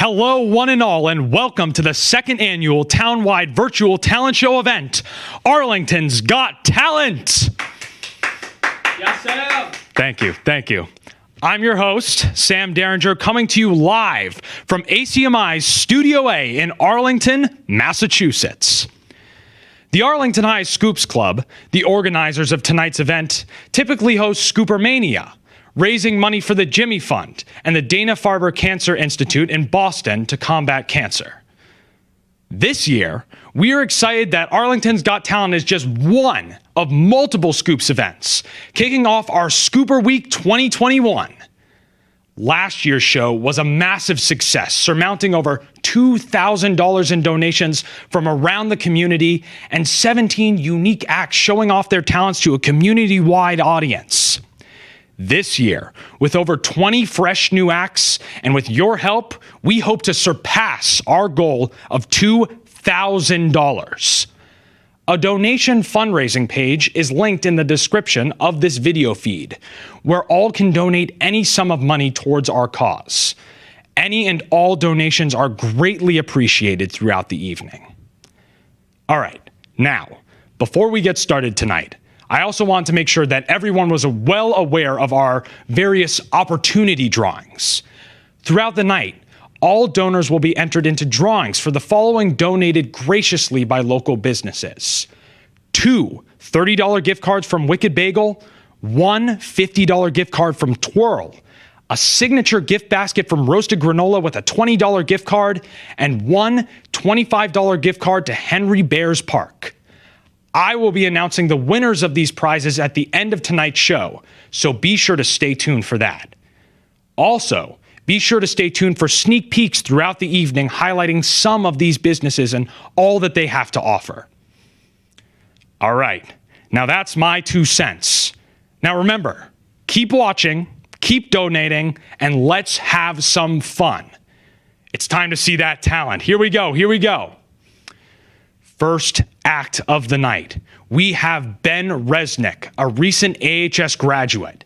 Hello, one and all, and welcome to the second annual town-wide virtual talent show event, Arlington's Got Talent. Yes, Sam. Thank you. I'm your host, Sam Dieringer, coming to you live from ACMi's Studio A in Arlington, Massachusetts. The Arlington High Scoops Club, the organizers of tonight's event, typically host Scoopermania, raising money for the Jimmy Fund and the Dana-Farber Cancer Institute in Boston to combat cancer. This year, we are excited that Arlington's Got Talent is just one of multiple Scoops events, kicking off our Scooper Week 2021. Last year's show was a massive success, surmounting over $2,000 in donations from around the community and 17 unique acts showing off their talents to a community-wide audience. This year, with over 20 fresh new acts, and with your help, we hope to surpass our goal of $2,000. A donation fundraising page is linked in the description of this video feed, where all can donate any sum of money towards our cause. Any and all donations are greatly appreciated throughout the evening. All right, now, before we get started tonight, I also want to make sure that everyone was well aware of our various opportunity drawings. Throughout the night, all donors will be entered into drawings for the following donated graciously by local businesses: 2 $30 gift cards from Wicked Bagel, 1 $50 gift card from Twirl, a signature gift basket from Roasted Granola with a $20 gift card, and 1 $25 gift card to Henry Bears Park. I will be announcing the winners of these prizes at the end of tonight's show, so be sure to stay tuned for that. Also, be sure to stay tuned for sneak peeks throughout the evening highlighting some of these businesses and all that they have to offer. All right, now that's my 2 cents. Now remember, keep watching, keep donating, and let's have some fun. It's time to see that talent. Here we go. First act of the night, we have Ben Resnick, a recent AHS graduate.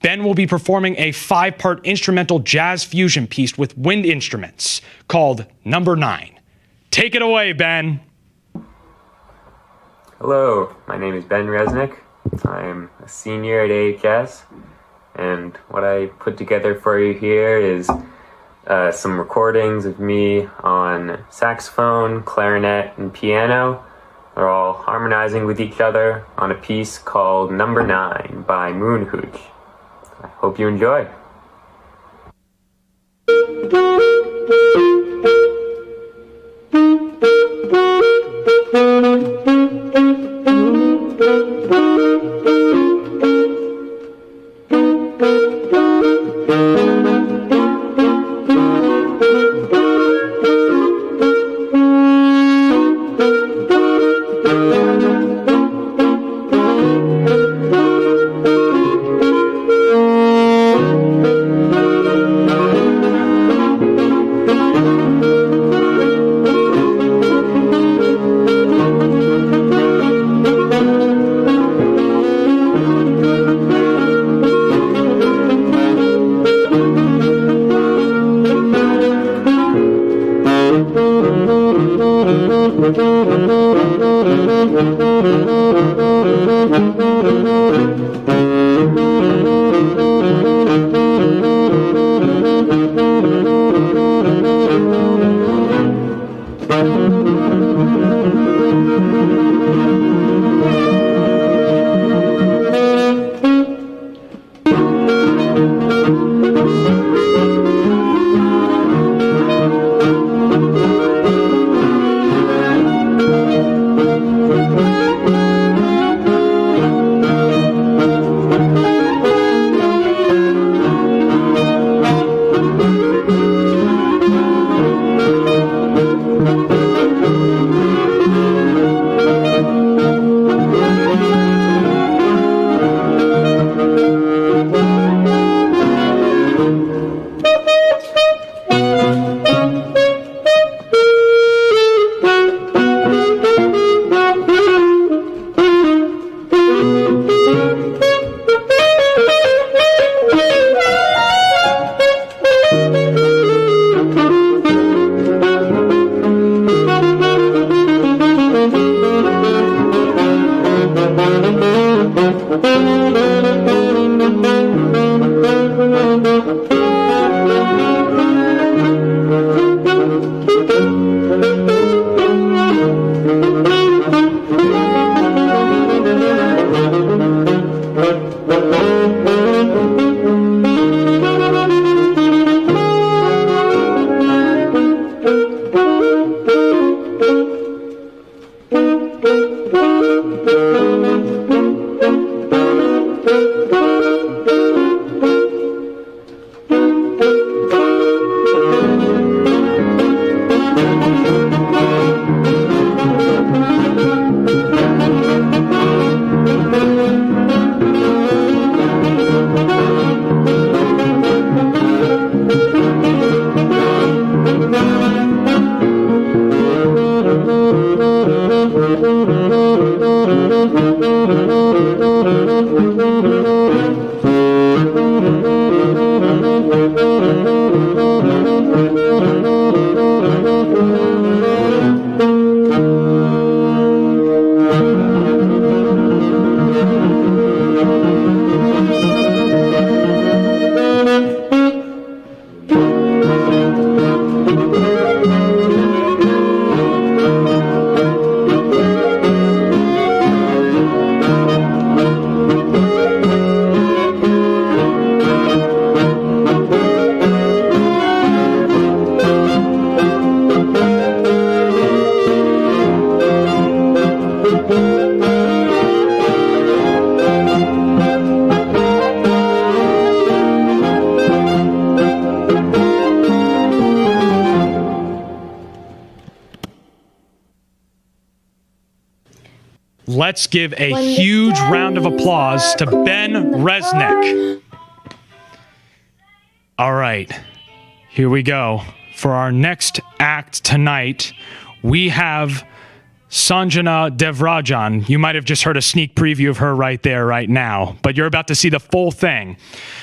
Ben will be performing a 5-part instrumental jazz fusion piece with wind instruments called Number 9. Take it away, Ben. Hello, my name is Ben Resnick. I'm a senior at AHS, and what I put together for you here is some recordings of me on saxophone, clarinet, and piano. They're all harmonizing with each other on a piece called Number 9 by Moon Hooch. I hope you enjoy. let's give a huge round of applause to Ben Resnick. All right, here we go. For our next act tonight, we have Sanjana Devrajan. You might have just heard a sneak preview of her right there, right now, but you're about to see the full thing.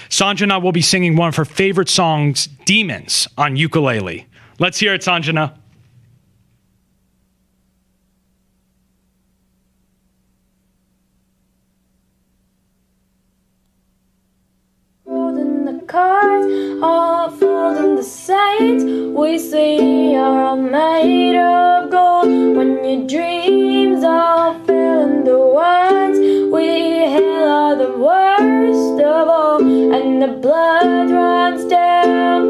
Sanjana will be singing one of her favorite songs, Demons, on ukulele. Let's hear it, Sanjana. The cards all folding the saints we see are all made of gold. When your dreams all fill in the ones we hail are the worst of all, and the blood runs down.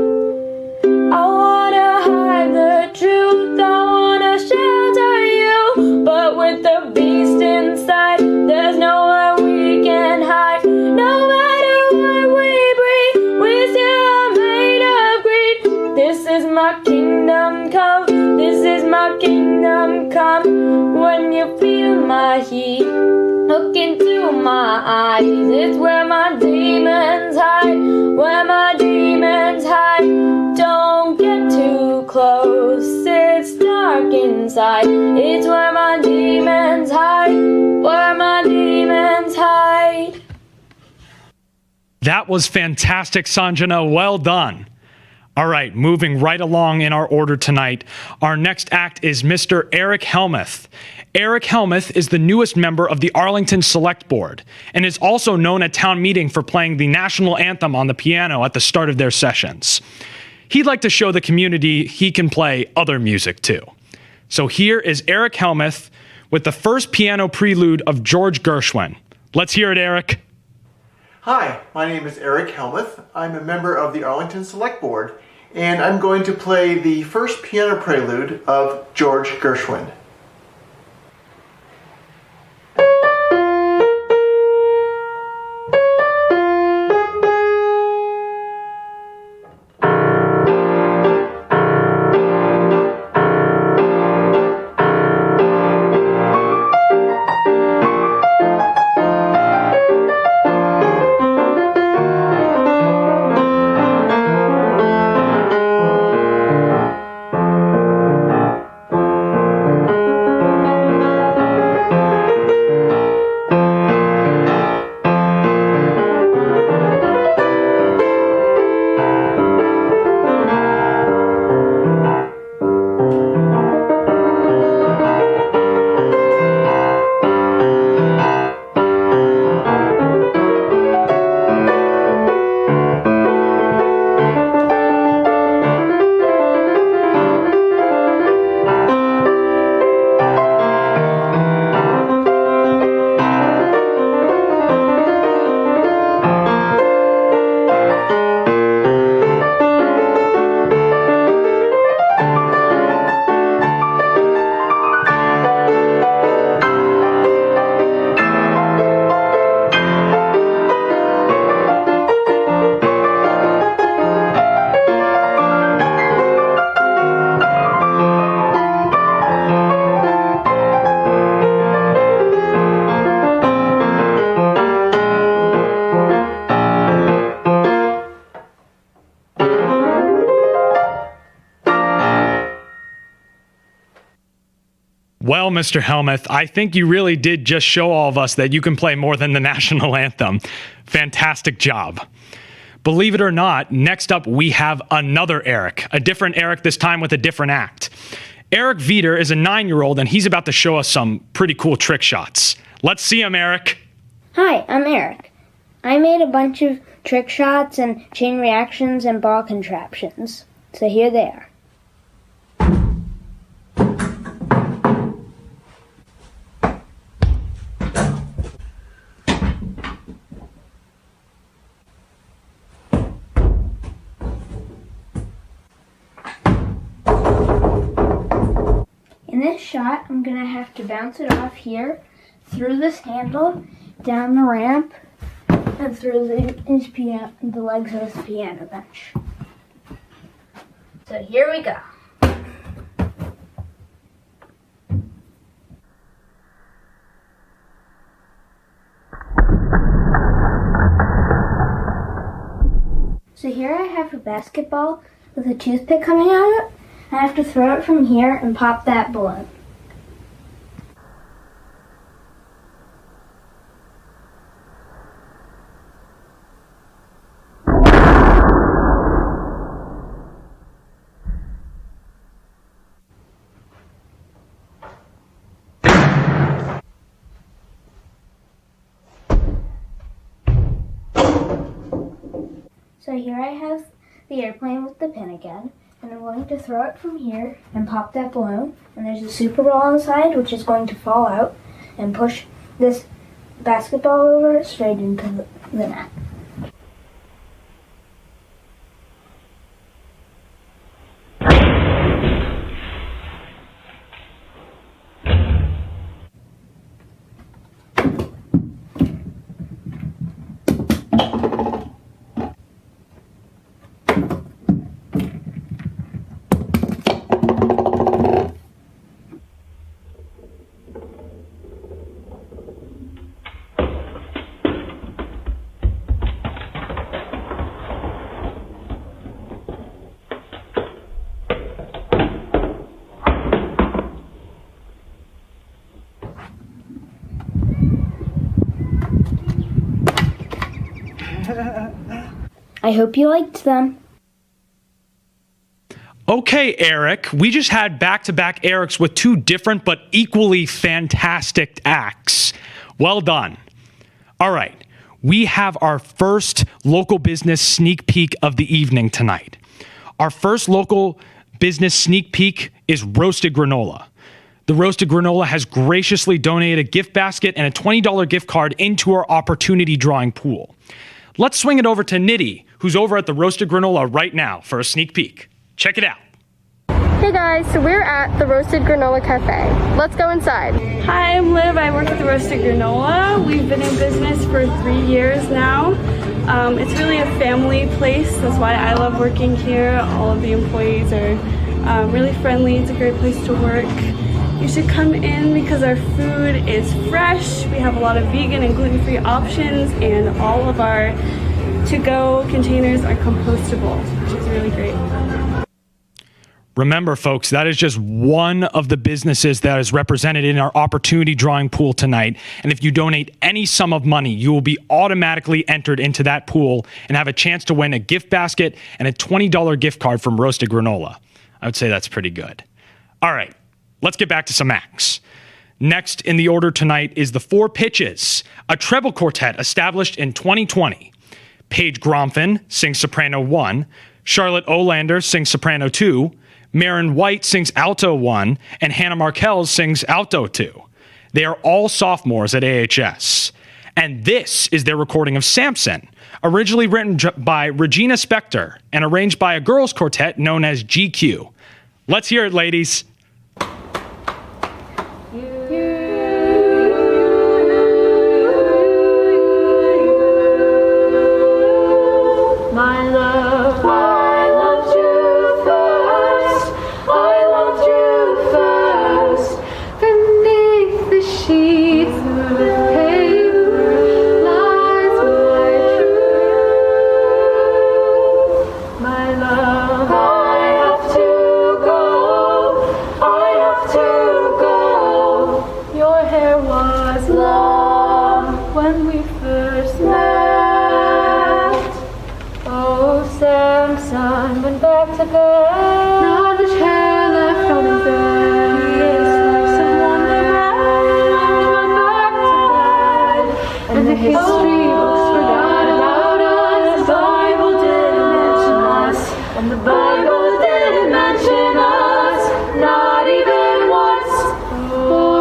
I wanna hide the truth, I wanna shelter you, but with the beast inside, there's nowhere we can hide. No matter what we breathe, we still are made of greed. This is my kingdom come, this is my kingdom come. When you feel my heat, look into my eyes. It's where my demons hide, where my demons hide. Don't get too close, it's dark inside. It's where my demons hide, where my demons hide. That was fantastic, Sanjana. Well done. All right, moving right along in our order tonight, our next act is Mr. Eric Helmuth. Eric Helmuth is the newest member of the Arlington Select Board and is also known at town meeting for playing the national anthem on the piano at the start of their sessions. He'd like to show the community he can play other music too. So here is Eric Helmuth with the first piano prelude of George Gershwin. Let's hear it, Eric. Hi, my name is Eric Helmuth. I'm a member of the Arlington Select Board, and I'm going to play the first piano prelude of George Gershwin. Well, Mr. Helmuth, I think you really did just show all of us that you can play more than the national anthem. Fantastic job. Believe it or not, next up we have another Eric, a different Eric this time with a different act. Eric Veeder is a 9-year-old and he's about to show us some pretty cool trick shots. Let's see him, Eric. Hi, I'm Eric. I made a bunch of trick shots and chain reactions and ball contraptions. So here they are. In this shot, I'm going to have to bounce it off here, through this handle, down the ramp, and through the legs of this piano bench. So here we go. basketball with a toothpick coming out of it. I have to throw it from here and pop that balloon. So here I have the airplane with the pin again, and I'm going to throw it from here and pop that balloon, and there's a super ball on the side which is going to fall out and push this basketball over straight into the net. I hope you liked them. Okay, Eric, we just had back-to-back Erics with two different but equally fantastic acts. Well done. All right, we have our first local business sneak peek of the evening tonight. Our first local business sneak peek is Roasted Granola. The Roasted Granola has graciously donated a gift basket and a $20 gift card into our opportunity drawing pool. Let's swing it over to Nitty, who's over at the Roasted Granola right now for a sneak peek. Check it out. Hey guys, so we're at the Roasted Granola Cafe. Let's go inside. Hi, I'm Liv. I work at the Roasted Granola. We've been in business for 3 years now. It's really a family place. That's why I love working here. All of the employees are really friendly. It's a great place to work. You should come in because our food is fresh. We have a lot of vegan and gluten-free options, and all of our to-go containers are compostable, which is really great. Remember, folks, that is just one of the businesses that is represented in our opportunity drawing pool tonight. And if you donate any sum of money, you will be automatically entered into that pool and have a chance to win a gift basket and a $20 gift card from Roasted Granola. I would say that's pretty good. All right, let's get back to some acts. Next in the order tonight is the Four Pitches, a treble quartet established in 2020. Paige Gromfin sings soprano 1, Charlotte Olander sings soprano 2, Marin White sings alto 1, and Hannah Markel sings alto 2. They are all sophomores at AHS. And this is their recording of Samson, originally written by Regina Spektor and arranged by a girls' quartet known as GQ. Let's hear it, ladies. My love, I loved you first. I loved you first. Beneath the sheets of paper lies my truth. My love, I have to go. I have to go. Your hair was long when we first met. Samson went back to bed. Not much hair left on his head. It's like someone that went back to bed. And the history books forgot about us. The Bible didn't mention us. And the Bible didn't mention us. Not even once. Oh,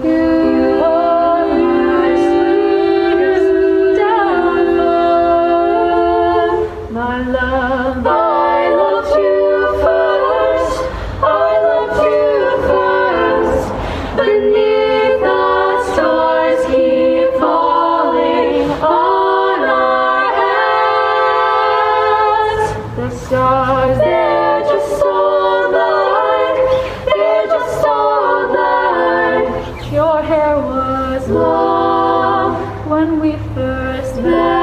you are my sweetest downfall. My love, I loved you first. I loved you first. Beneath the stars keep falling on our heads. The stars, they're just so blind. They're just so blind. Your hair was long when we first met.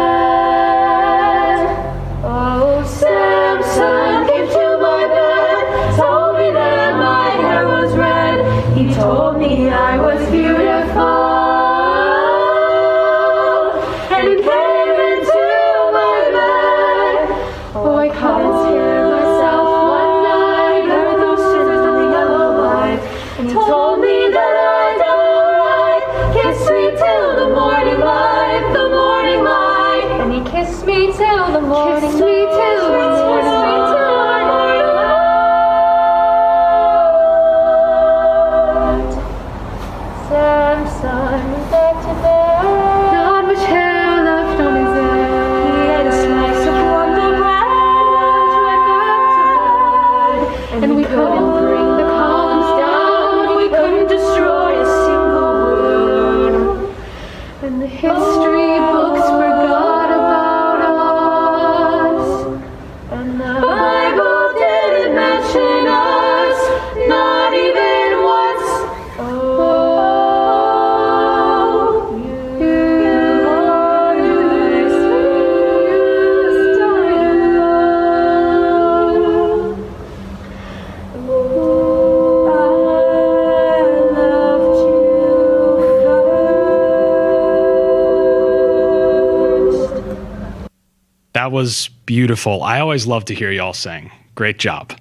was beautiful. I always love to hear y'all sing. Great job.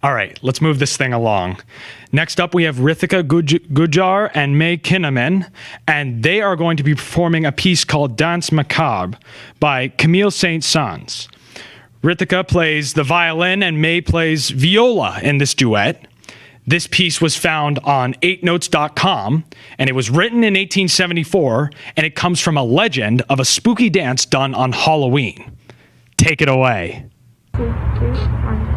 All right, let's move this thing along. Next up, we have Rithika Gujar and May Kinnaman, and they are going to be performing a piece called Dance Macabre by Camille Saint-Saëns. Rithika plays the violin and May plays viola in this duet. This piece was found on 8notes.com, and it was written in 1874, and it comes from a legend of a spooky dance done on Halloween. Take it away. 2, 3, 1.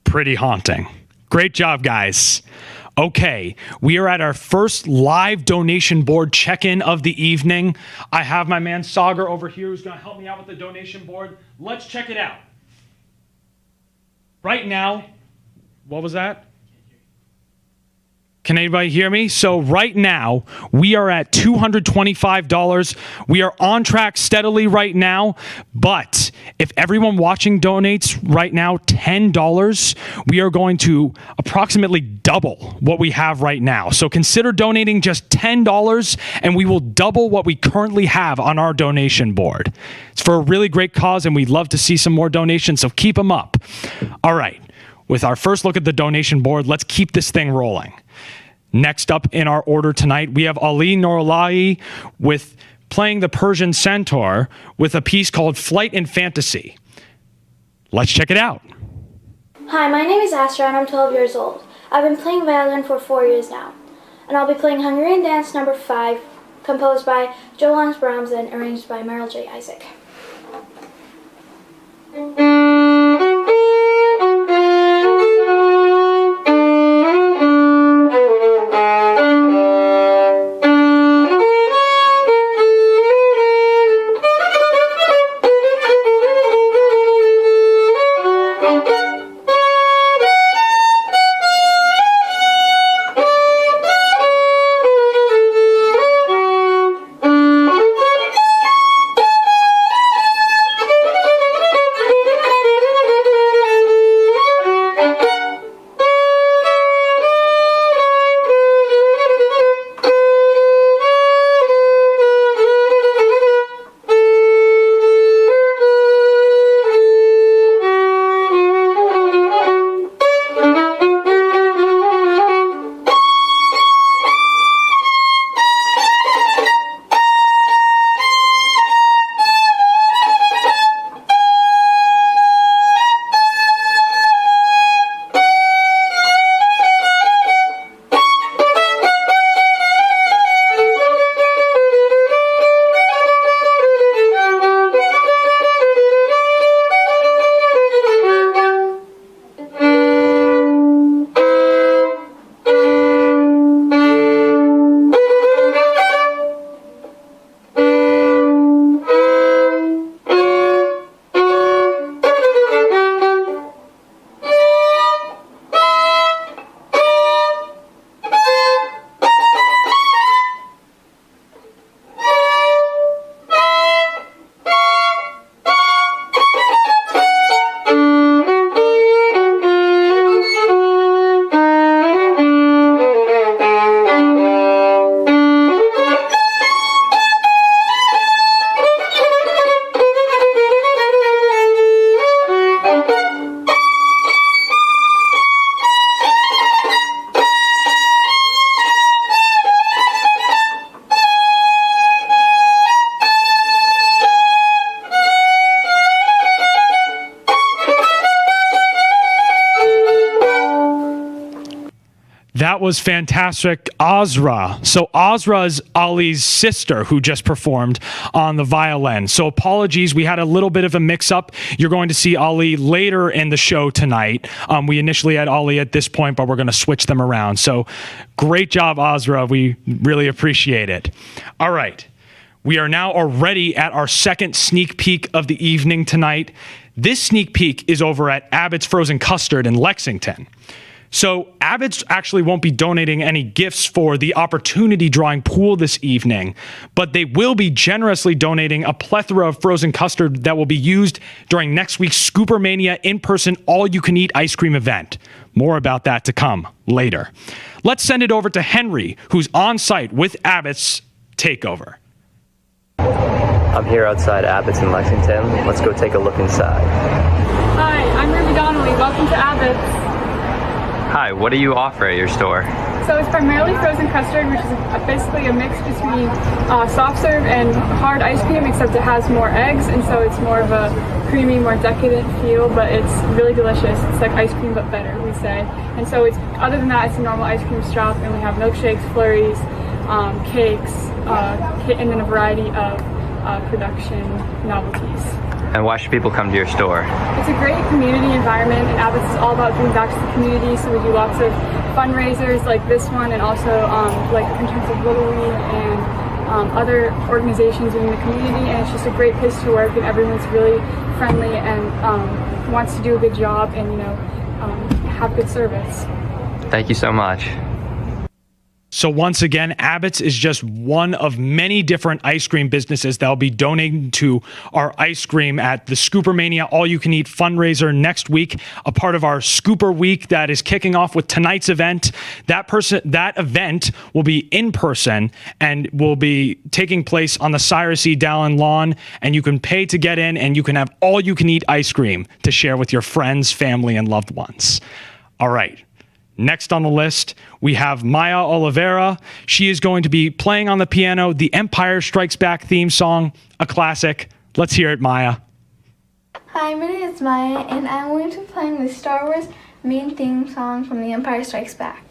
Pretty haunting. Great job, guys. Okay, we are at our first live donation board check-in of the evening. I have my man Sagar over here who's going to help me out with the donation board. Let's check it out. Right now, what was that? Can anybody hear me? So right now, we are at $225. We are on track steadily right now, but if everyone watching donates right now $10, we are going to approximately double what we have right now. So consider donating just $10, and we will double what we currently have on our donation board. It's for a really great cause, and we'd love to see some more donations, so keep them up. All right, with our first look at the donation board, let's keep this thing rolling. Next up in our order tonight, we have Ali Norlahi with playing the Persian Centaur with a piece called Flight and Fantasy. Let's check it out. Hi, my name is Astra and I'm 12 years old. I've been playing violin for 4 years now. And I'll be playing Hungarian Dance No. 5, composed by Johannes Brahms and arranged by Merrill J. Isaac. That was fantastic, Azra. So Azra is Ali's sister who just performed on the violin. So apologies, we had a little bit of a mix-up. You're going to see Ali later in the show tonight. We initially had Ali at this point, but we're going to switch them around. So great job, Azra. We really appreciate it. All right. We are now already at our second sneak peek of the evening tonight. This sneak peek is over at Abbott's Frozen Custard in Lexington. So Abbott's actually won't be donating any gifts for the opportunity drawing pool this evening, but they will be generously donating a plethora of frozen custard that will be used during next week's Scoopermania in-person all-you-can-eat ice cream event. More about that to come later. Let's send it over to Henry, who's on site with Abbott's takeover. I'm here outside Abbott's in Lexington. Let's go take a look inside. Hi, I'm Ruby Donnelly. Welcome to Abbott's. Hi, what do you offer at your store? So it's primarily frozen custard, which is basically a mix between soft serve and hard ice cream, except it has more eggs, and so it's more of a creamy, more decadent feel, but it's really delicious. It's like ice cream, but better, we say. And so it's, other than that, it's a normal ice cream shop, and we have milkshakes, flurries, cakes, and then a variety of production novelties. And why should people come to your store? It's a great community environment, and Abbott's is all about giving back to the community, so we do lots of fundraisers like this one, and also like in terms of Little League and other organizations in the community, and it's just a great place to work, and everyone's really friendly and wants to do a good job and, you know, have good service. Thank you so much. So once again, Abbott's is just one of many different ice cream businesses that will be donating to our ice cream at the Scoopermania All-You-Can-Eat fundraiser next week, a part of our Scooper Week that is kicking off with tonight's event. That event will be in person and will be taking place on the Cyrus E. Dallin lawn, and you can pay to get in, and you can have all-you-can-eat ice cream to share with your friends, family, and loved ones. All right. Next on the list, we have Maya Oliveira. She is going to be playing on the piano the Empire Strikes Back theme song, a classic. Let's hear it, Maya. Hi, my name is Maya, and I'm going to be playing the Star Wars main theme song from The Empire Strikes Back.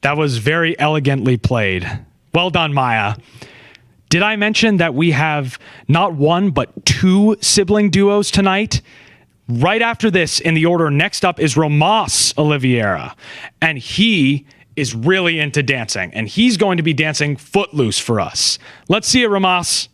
That was very elegantly played. Well done, Maya. Did I mention that we have not one, but two sibling duos tonight? Right after this, in the order next up, is Romas Oliveira. And he is really into dancing. And he's going to be dancing Footloose for us. Let's see it, Romas.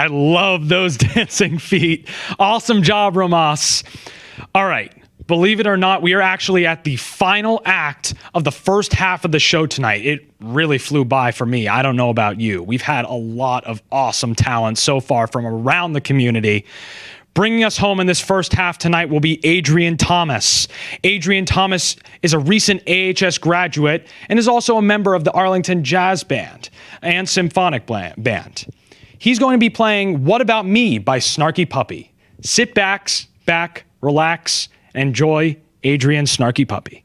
I love those dancing feet. Awesome job, Romas. All right. Believe it or not, we are actually at the final act of the first half of the show tonight. It really flew by for me. I don't know about you. We've had a lot of awesome talent so far from around the community. Bringing us home in this first half tonight will be Adrian Thomas. Adrian Thomas is a recent AHS graduate and is also a member of the Arlington Jazz Band and Symphonic Band. He's going to be playing What About Me by Snarky Puppy. Sit back, relax, and enjoy Adrian Snarky Puppy.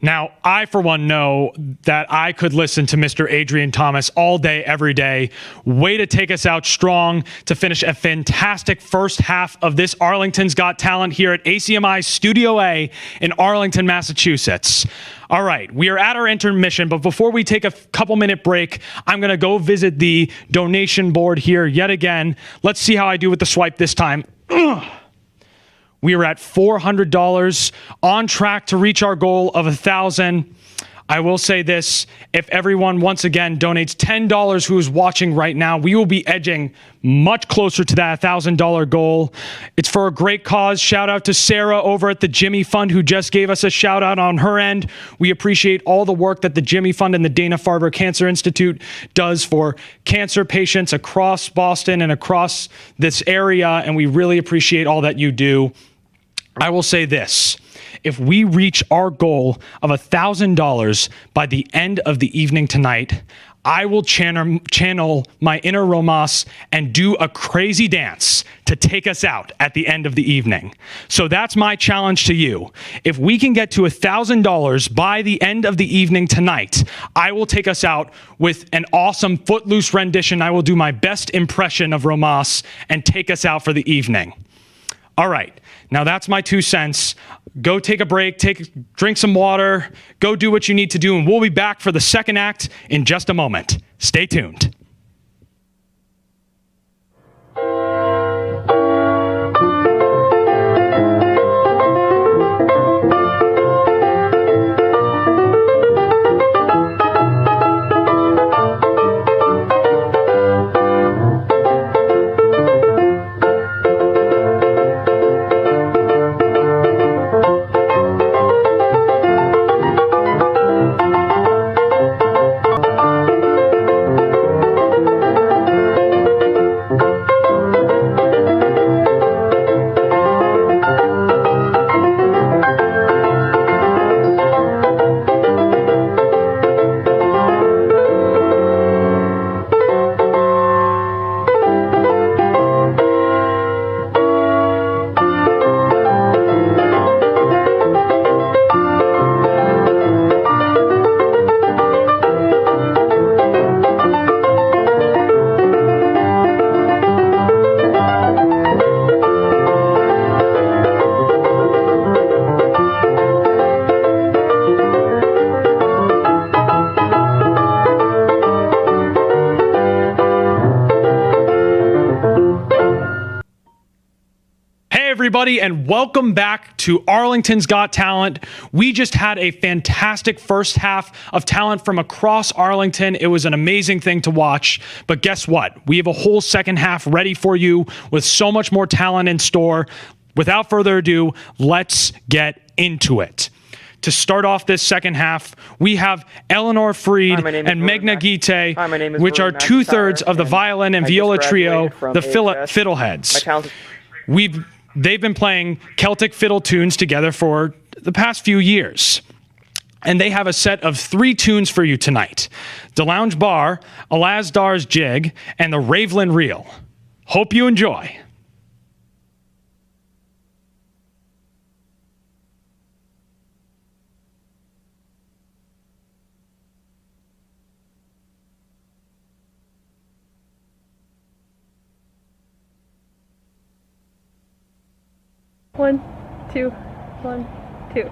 Now, I, for one, know that I could listen to Mr. Adrian Thomas all day, every day. Way to take us out strong to finish a fantastic first half of this Arlington's Got Talent here at ACMi Studio A in Arlington, Massachusetts. All right, we are at our intermission, but before we take a couple-minute break, I'm going to go visit the donation board here yet again. Let's see how I do with the swipe this time. We are at $400, on track to reach our goal of $1,000. I will say this, if everyone once again donates $10 who is watching right now, we will be edging much closer to that $1,000 goal. It's for a great cause. Shout out to Sarah over at the Jimmy Fund who just gave us a shout out on her end. We appreciate all the work that the Jimmy Fund and the Dana-Farber Cancer Institute does for cancer patients across Boston and across this area, and we really appreciate all that you do. I will say this, if we reach our goal of $1,000 by the end of the evening tonight, I will channel my inner Romas and do a crazy dance to take us out at the end of the evening. So that's my challenge to you. If we can get to $1,000 by the end of the evening tonight, I will take us out with an awesome Footloose rendition. I will do my best impression of Romas and take us out for the evening. All right. Now that's my 2 cents. Go take a break, drink some water, go do what you need to do, and we'll be back for the second act in just a moment. Stay tuned. Everybody, and welcome back to Arlington's Got Talent. We just had a fantastic first half of talent from across Arlington. It was an amazing thing to watch, but guess what? We have a whole second half ready for you with so much more talent in store. Without further ado, let's get into it. To start off this second half, we have Eleanor Freed and Megna Gite, which are 2/3 of the violin and viola trio, the Fiddleheads. They've been playing Celtic fiddle tunes together for the past few years. And they have a set of 3 tunes for you tonight. The Lounge Bar, Alasdar's Jig, and the Ravelin Reel. Hope you enjoy. One, two, 1, 2.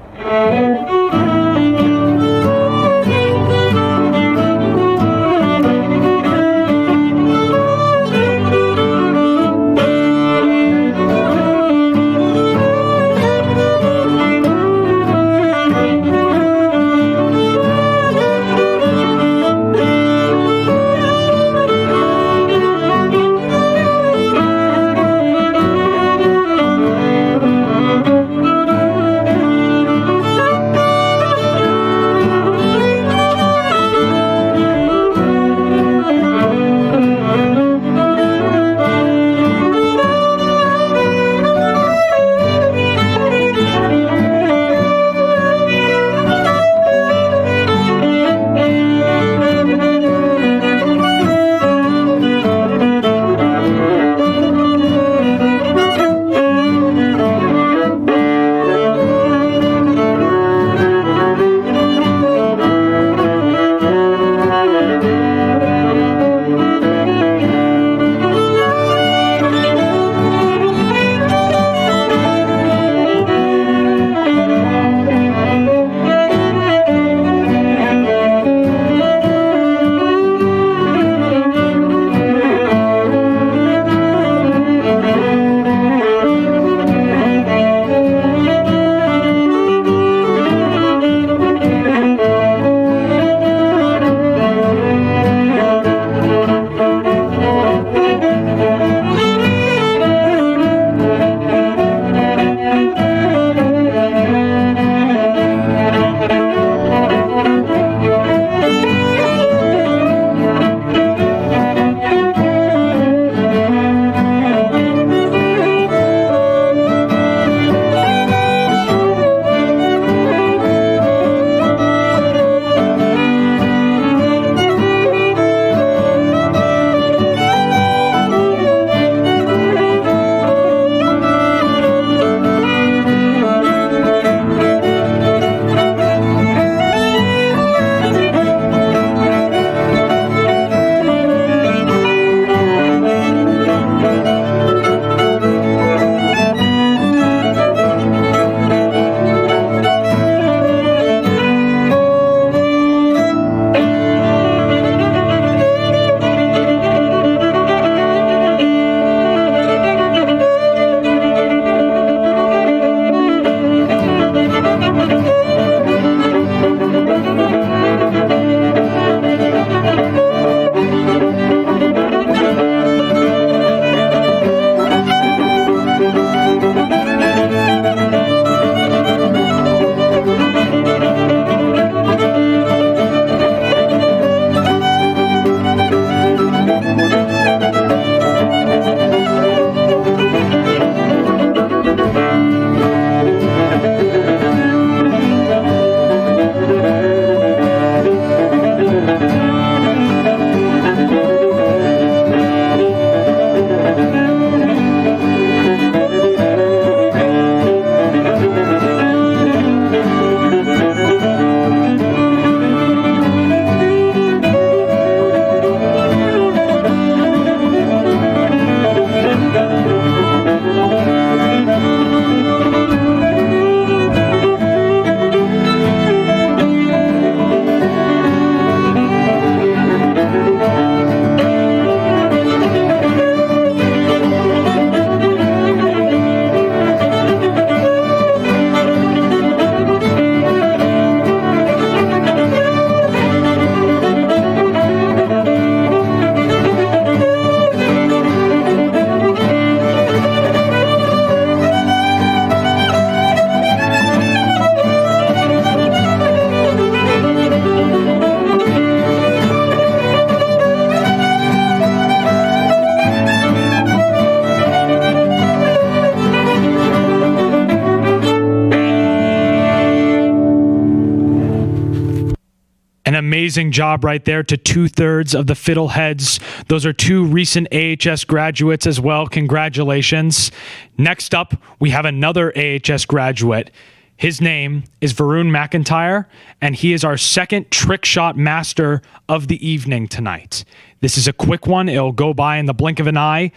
Amazing job right there to 2/3 of the Fiddleheads. Those are 2 recent AHS graduates as well. Congratulations. Next up, we have another AHS graduate. His name is Varun McIntyre, and he is our second trick shot master of the evening tonight. This is a quick one. It'll go by in the blink of an eye.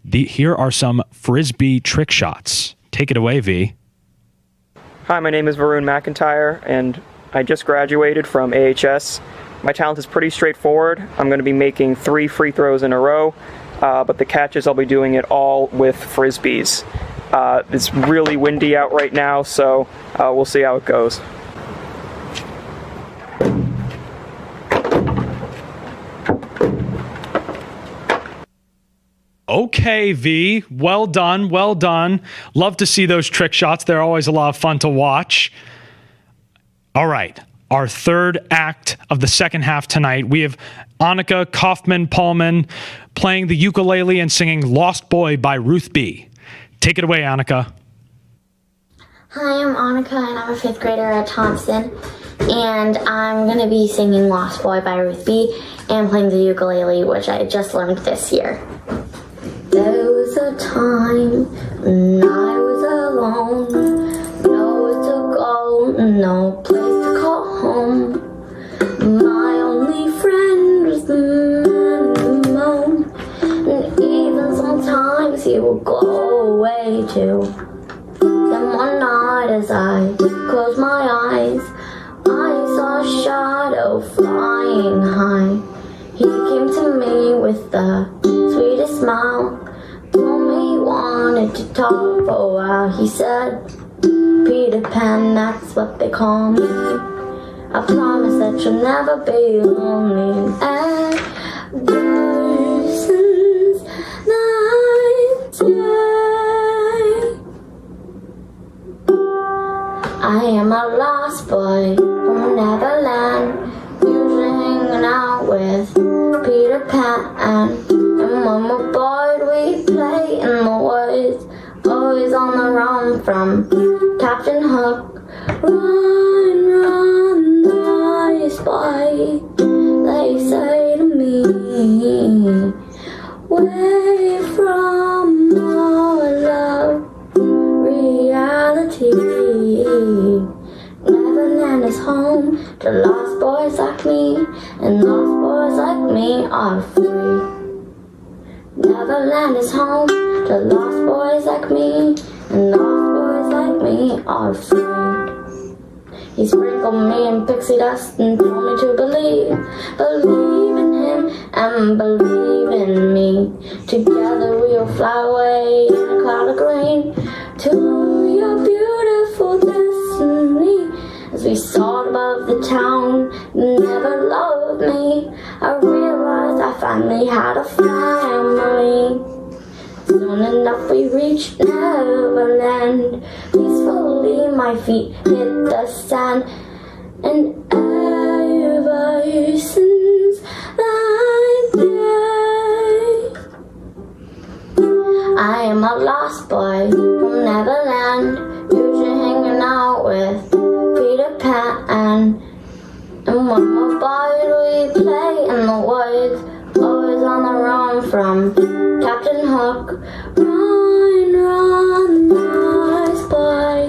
Here are some Frisbee trick shots. Take it away, V. Hi, my name is Varun McIntyre, and I just graduated from AHS. My talent is pretty straightforward. I'm going to be making 3 free throws in a row, but the catch is I'll be doing it all with Frisbees. It's really windy out right now, so we'll see how it goes. Okay, V. Well done, well done. Love to see those trick shots. They're always a lot of fun to watch. All right, our third act of the second half tonight. We have Annika Kaufman-Paulman playing the ukulele and singing Lost Boy by Ruth B. Take it away, Annika. Hi, I'm Annika, and I'm a 5th grader at Thompson. And I'm going to be singing Lost Boy by Ruth B. and playing the ukulele, which I just learned this year. There was a time when I was alone. Nowhere to go, no place to call home. My only friend was the man in the moon, and even sometimes he would go away too. Then one night as I closed my eyes, I saw a shadow flying high. He came to me with the sweetest smile, told me he wanted to talk for a while. He said, Peter Pan, that's what they call me. I promise that you'll never be lonely. Ever since I am a lost boy from Neverland, usually hanging out with Peter Pan. And when we're bored, we play in the woods, always on the run from Captain Hook. Run, run, nice boy, they say to me, away from all of reality. Neverland is home to lost boys like me, and lost boys like me are free. Neverland is home to lost boys like me, and lost boys like me are free. He sprinkled me in pixie dust and told me to believe in him and believe in me. Together we'll fly away in a cloud of green to your beautiful destiny. As we soared above the town, you never loved me. I realized I finally had a family. Soon enough we reached Neverland. Peacefully my feet hit the sand. And ever since that day, I am a lost boy from Neverland, usually hanging out with Peter Pan. And when we're bored we play in the woods, always on the run from Captain Hook. Run, run, nice boy,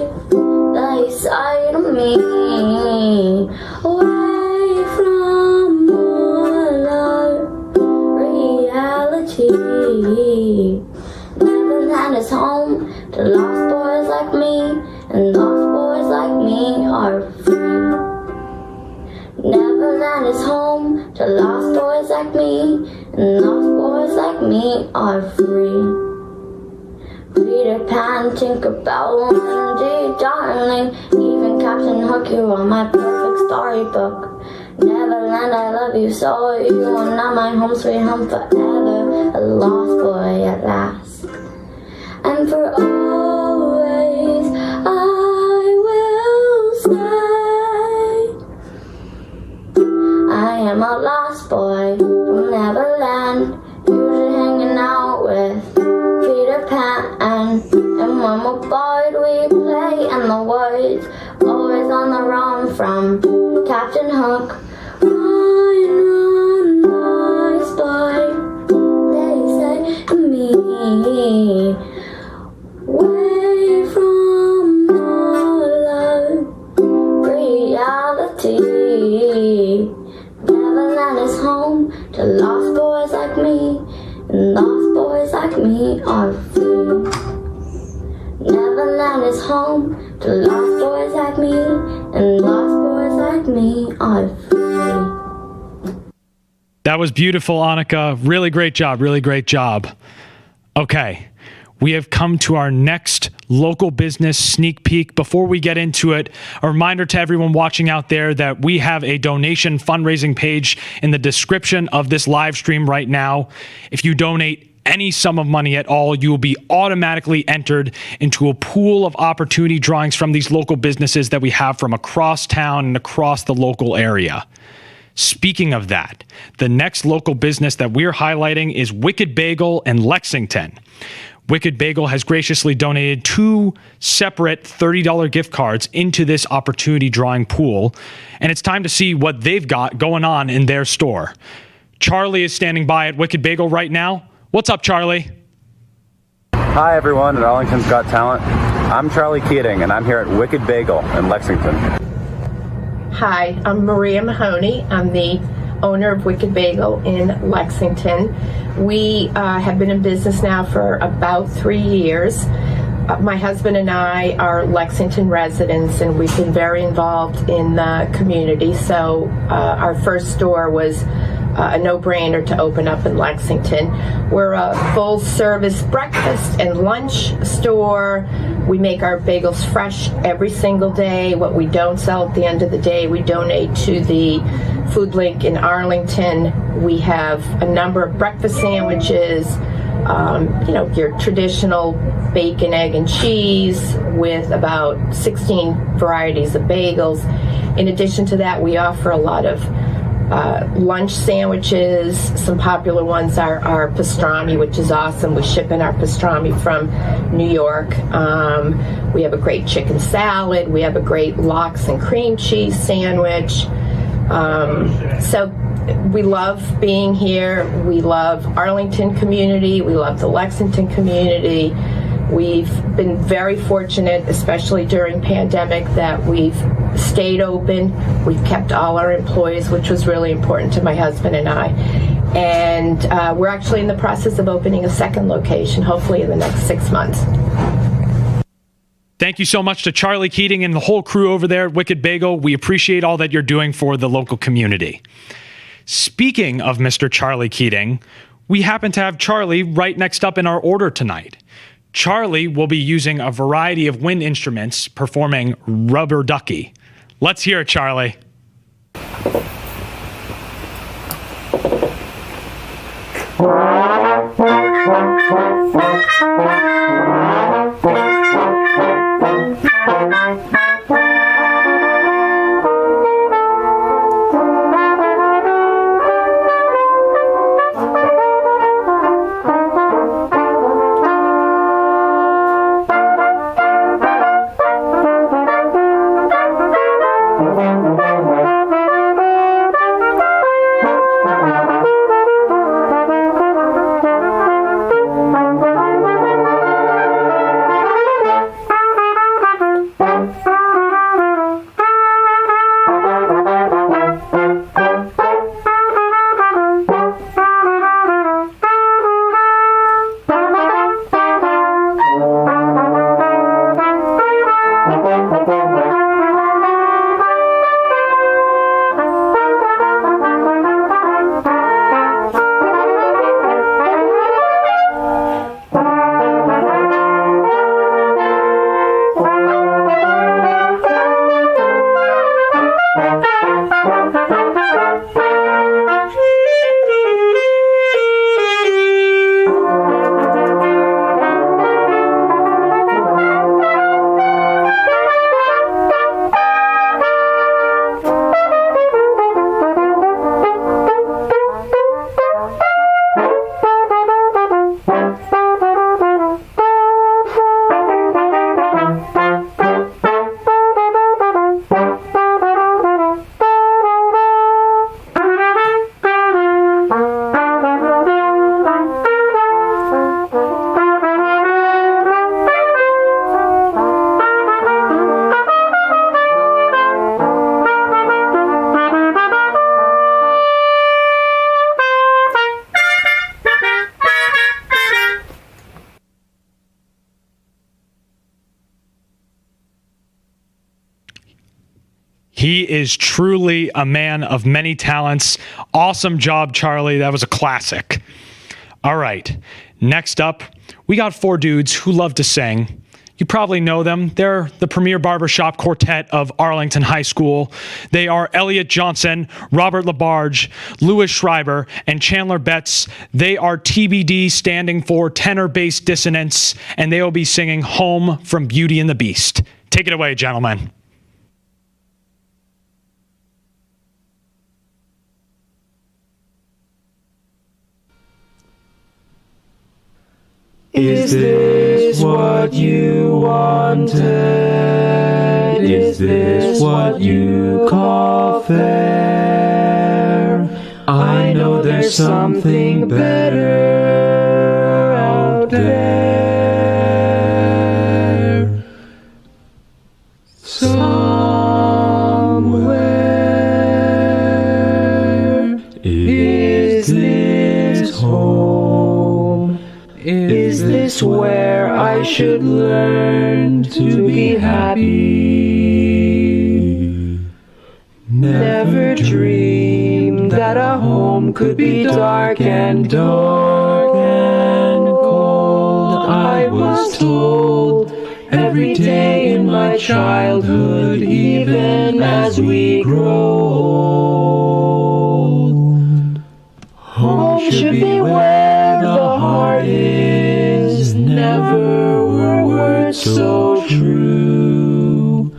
they say to me, away from all of reality. Neverland is home to lost boys like me, and lost boys like me are free. Neverland is home to lost boys like me, and lost boys like me are free. Peter Pan, Tinkerbell, Wendy, darling, even Captain Hook, you are my perfect storybook. Neverland, I love you so, you are not my home sweet home forever, a lost boy at last. And for always I will stay. I am a lost boy from Neverland, usually hanging out with Peter Pan. And when we're bored we play in the woods, always on the run from Captain Hook. Run, run, nice boy, they say to me, away from all of reality. Neverland is home to lost boys like me, and lost boys like me are free. Neverland is home to lost boys like me, and lost boys like me are free. That was beautiful, Annika. Really great job. Really great job. Okay. We have come to our next local business sneak peek. Before we get into it, a reminder to everyone watching out there that we have a donation fundraising page in the description of this live stream right now. If you donate any sum of money at all, you will be automatically entered into a pool of opportunity drawings from these local businesses that we have from across town and across the local area. Speaking of that, the next local business that we're highlighting is Wicked Bagel in Lexington. Wicked Bagel has graciously donated 2 separate $30 gift cards into this opportunity drawing pool, and it's time to see what they've got going on in their store. Charlie is standing by at Wicked Bagel right now. What's up, Charlie? Hi, everyone at Arlington's Got Talent. I'm Charlie Keating, and I'm here at Wicked Bagel in Lexington. Hi, I'm Maria Mahoney. I'm the owner of Wicked Bagel in Lexington. We have been in business now for about 3 years. My husband and I are Lexington residents, and we've been very involved in the community. So our first store was a no-brainer to open up in Lexington. We're a full-service breakfast and lunch store. We make our bagels fresh every single day. What we don't sell at the end of the day, we donate to the Food Link in Arlington. We have a number of breakfast sandwiches, your traditional bacon, egg, and cheese with about 16 varieties of bagels. In addition to that, we offer a lot of lunch sandwiches. Some popular ones are our pastrami, which is awesome. We ship in our pastrami from New York. We have a great chicken salad. We have a great lox and cream cheese sandwich. So we love being here. We love Arlington community. We love the Lexington community. We've been very fortunate, especially during pandemic, that we've stayed open. We've kept all our employees, which was really important to my husband and I. And we're actually in the process of opening a second location, hopefully in the next 6 months. Thank you so much to Charlie Keating and the whole crew over there at Wicked Bagel. We appreciate all that you're doing for the local community. Speaking of Mr. Charlie Keating, we happen to have Charlie right next up in our order tonight. Charlie will be using a variety of wind instruments performing Rubber Ducky. Let's hear it, Charlie. He is truly a man of many talents. Awesome job, Charlie. That was a classic. All right. Next up, we got four dudes who love to sing. You probably know them. They're the premier barbershop quartet of Arlington High School. They are Elliot Johnson, Robert LaBarge, Louis Schreiber, and Chandler Betts. They are TBD, standing for tenor bass dissonance, and they will be singing Home from Beauty and the Beast. Take it away, gentlemen. Is this what you wanted? Is this what you call fair? I know there's something better out there. Somewhere. Is this home? Is this where I should learn to be happy? Never dreamed that a home could be dark and cold. I was told every day in my childhood, even as we grow old. Home should be where the heart is. so true.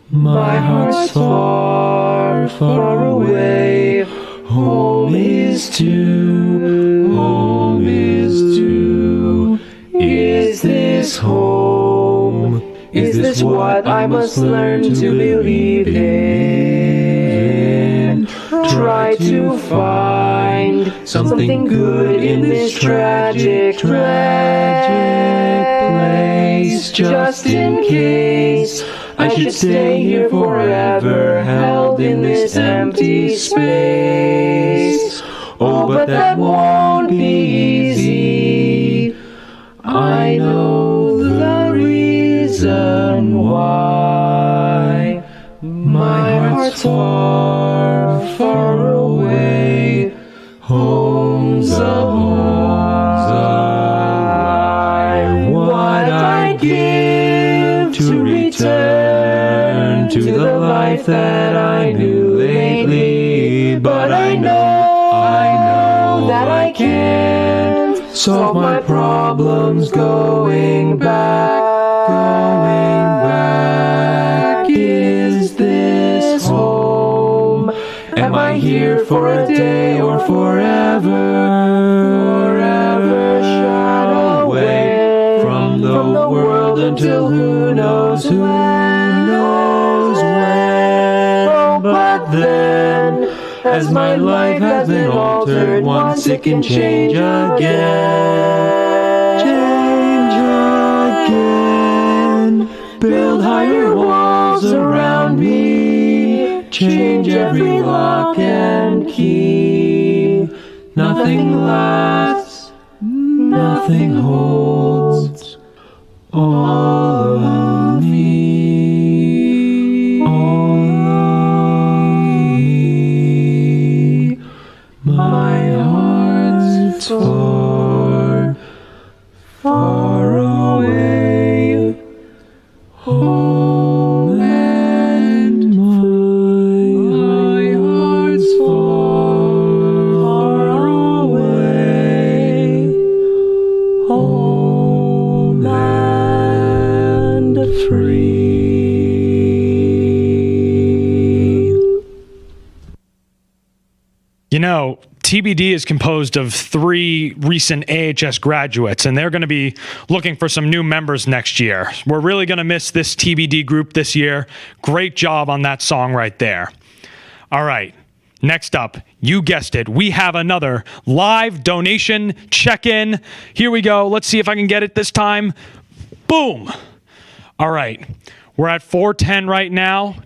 My heart's far, far away. Home is too, home is too. Is this home? Is this what I must learn to believe in? Try to find something good in this tragic, tragic place. Just in case I should stay here forever, held in this empty space. Oh, but that won't be easy. I know the reason why. My heart's far, far away. Home's a lie. What I'd give to return to the life that I knew lately. But I know that I can't solve my problems going back. Is this home? Am I here for a day or forever? Forever shot away from the world until who knows when. Oh, but then, as my life has been altered, once it can change again. Build higher walls around me, change every lock and key. Nothing lasts, nothing holds. All of me, all of me. My heart's far, far away. Home and my heart's far, far away. Home and free. You know, TBD is composed of 3 recent AHS graduates, and they're going to be looking for some new members next year. We're really going to miss this TBD group this year. Great job on that song right there. All right, next up, you guessed it, we have another live donation check-in. Here we go. Let's see if I can get it this time. Boom. All right, we're at 410 right now.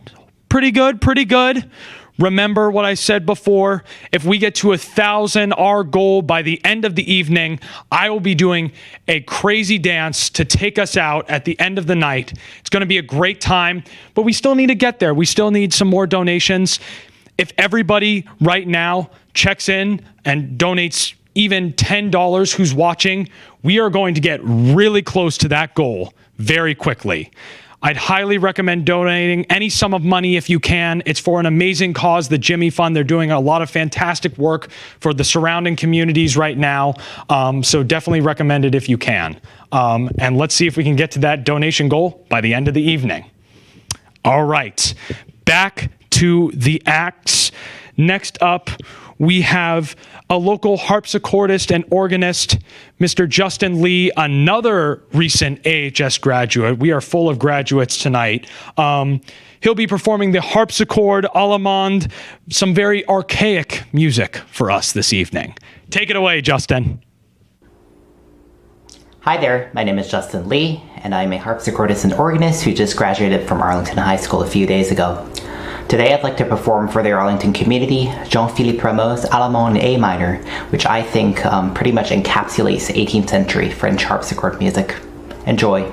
Pretty good, pretty good. Remember what I said before, if we get to 1,000, our goal by the end of the evening, I will be doing a crazy dance to take us out at the end of the night. It's going to be a great time, but we still need to get there. We still need some more donations. If everybody right now checks in and donates even $10 who's watching, we are going to get really close to that goal very quickly. I'd highly recommend donating any sum of money if you can. It's for an amazing cause, the Jimmy Fund. They're doing a lot of fantastic work for the surrounding communities right now. So definitely recommend it if you can. And let's see if we can get to that donation goal by the end of the evening. All right, back to the acts. Next up, we have a local harpsichordist and organist, Mr. Justin Lee, another recent AHS graduate. We are full of graduates tonight. He'll be performing the harpsichord allemande, some very archaic music for us this evening. Take it away, Justin. Hi there, my name is Justin Lee, and I'm a harpsichordist and organist who just graduated from Arlington High School a few days ago. Today I'd like to perform for the Arlington community Jean-Philippe Rameau's Allemande in A minor, which I think pretty much encapsulates 18th century French harpsichord music. Enjoy.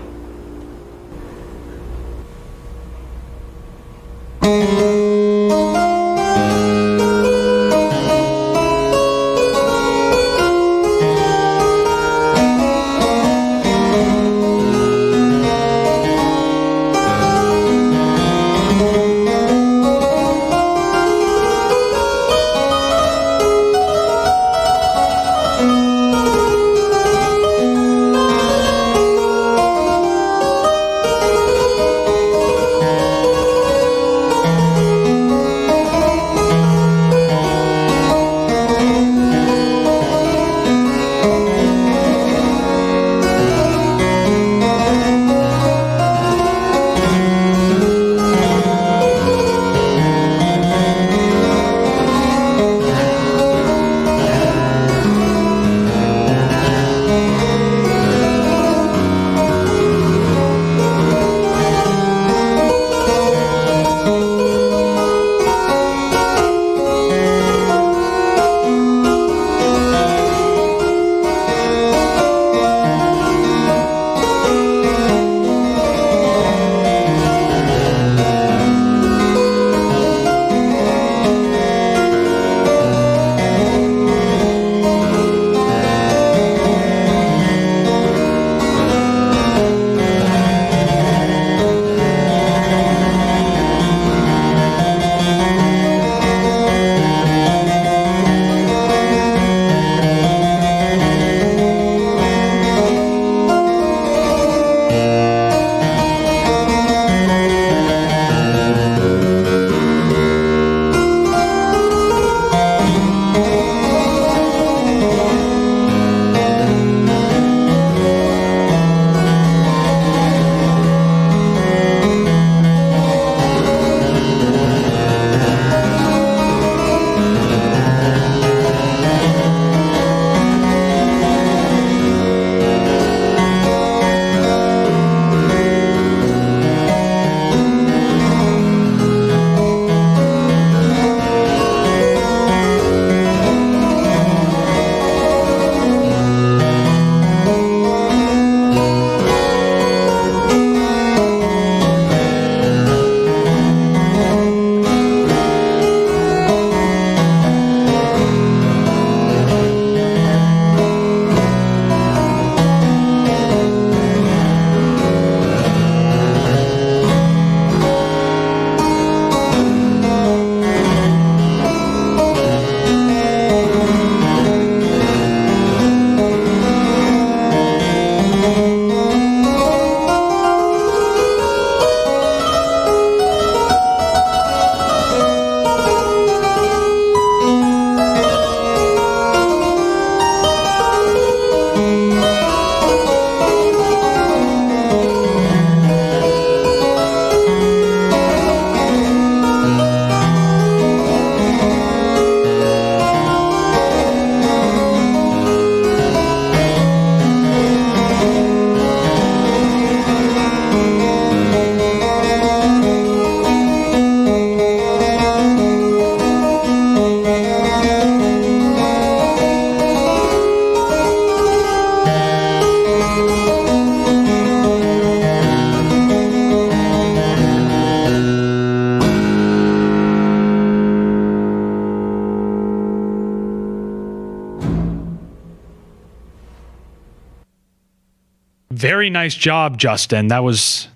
Very nice job, Justin. That was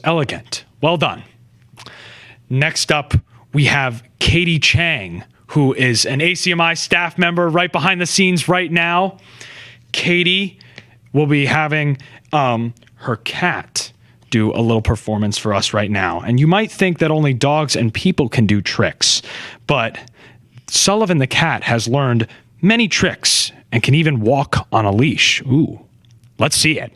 elegant. Well done. Next up, we have Katie Chang, who is an ACMi staff member right behind the scenes right now. Katie will be having her cat do a little performance for us right now. And you might think that only dogs and people can do tricks, but Sullivan the cat has learned many tricks and can even walk on a leash. Ooh, let's see it.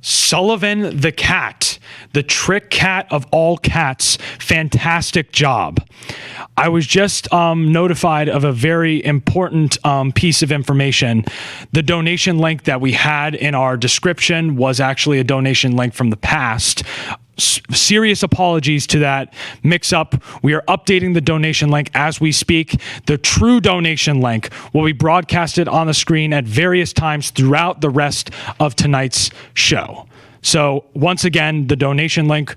Sullivan the cat, the trick cat of all cats. Fantastic job. I was just notified of a very important piece of information. The donation link that we had in our description was actually a donation link from the past. Serious apologies to that mix-up. We are updating the donation link as we speak. The true donation link will be broadcasted on the screen at various times throughout the rest of tonight's show. So once again, the donation link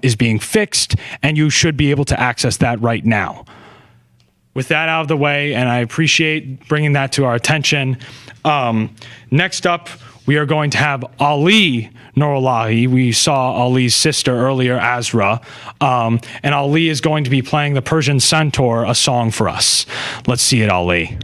is being fixed, and you should be able to access that right now. With that out of the way, and I appreciate bringing that to our attention, next up, we are going to have Ali Norolahi. We saw Ali's sister earlier, Azra, and Ali is going to be playing the Persian Centaur, a song for us. Let's see it, Ali.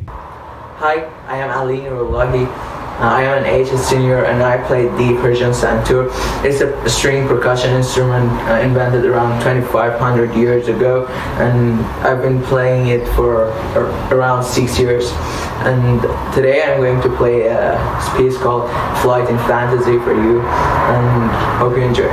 Hi, I am Ali Norolahi. I am an AHS senior and I play the Persian Centaur. It's a string percussion instrument invented around 2,500 years ago, and I've been playing it for around 6 years. And today I'm going to play a piece called Flight in Fantasy for you, and hope you enjoy.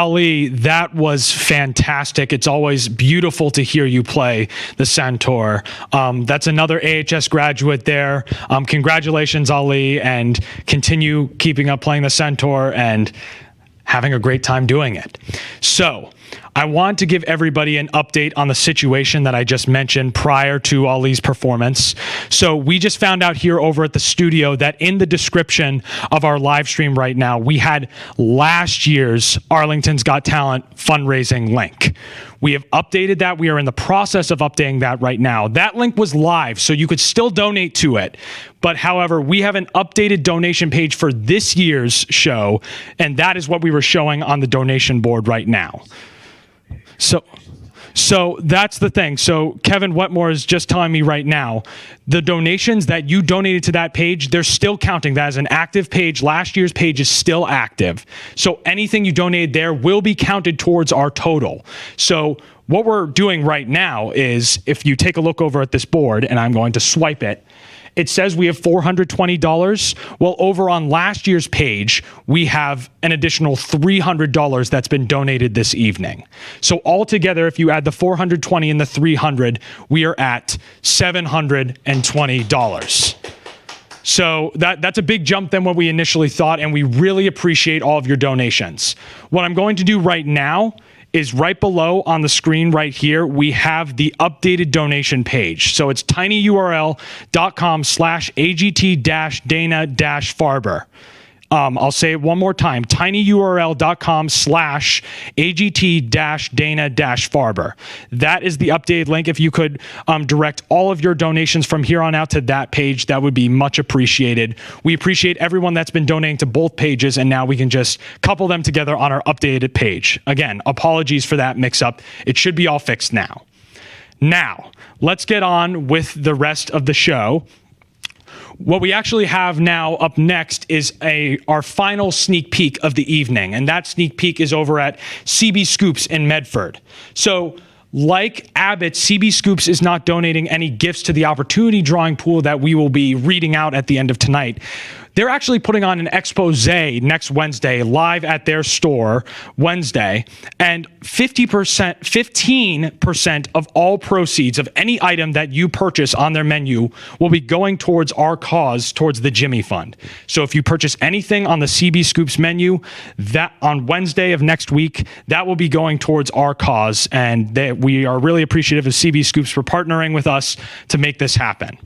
Ali, that was fantastic. It's always beautiful to hear you play the centaur. That's another AHS graduate there. Congratulations, Ali, and continue keeping up playing the centaur and having a great time doing it. So, I want to give everybody an update on the situation that I just mentioned prior to Ali's performance. So we just found out here over at the studio that in the description of our live stream right now, we had last year's Arlington's Got Talent fundraising link. We have updated that. We are in the process of updating that right now. That link was live, so you could still donate to it. But however, we have an updated donation page for this year's show, and that is what we were showing on the donation board right now. So that's the thing. So Kevin Wetmore is just telling me right now, the donations that you donated to that page, they're still counting. That is an active page. Last year's page is still active. So anything you donated there will be counted towards our total. So what we're doing right now is, if you take a look over at this board, and I'm going to swipe it, it says we have $420. Well, over on last year's page, we have an additional $300 that's been donated this evening. So altogether, if you add the 420 and the 300, we are at $720. So that's a big jump than what we initially thought, and we really appreciate all of your donations. What I'm going to do right now is right below on the screen right here, we have the updated donation page. So it's tinyurl.com/AGT-Dana-Farber. I'll say it one more time, tinyurl.com/AGT-Dana-Farber. That is the updated link. If you could direct all of your donations from here on out to that page, that would be much appreciated. We appreciate everyone that's been donating to both pages, and now we can just couple them together on our updated page. Again, apologies for that mix-up. It should be all fixed now. Now, let's get on with the rest of the show. What we actually have now up next is our final sneak peek of the evening, and that sneak peek is over at CB Scoops in Medford. So, like Abbott, CB Scoops is not donating any gifts to the opportunity drawing pool that we will be reading out at the end of tonight. They're actually putting on an expose next Wednesday live at their store Wednesday, and 15% of all proceeds of any item that you purchase on their menu will be going towards our cause, towards the Jimmy Fund. So if you purchase anything on the CB Scoops menu, that on Wednesday of next week, that will be going towards our cause, and we are really appreciative of CB Scoops for partnering with us to make this happen.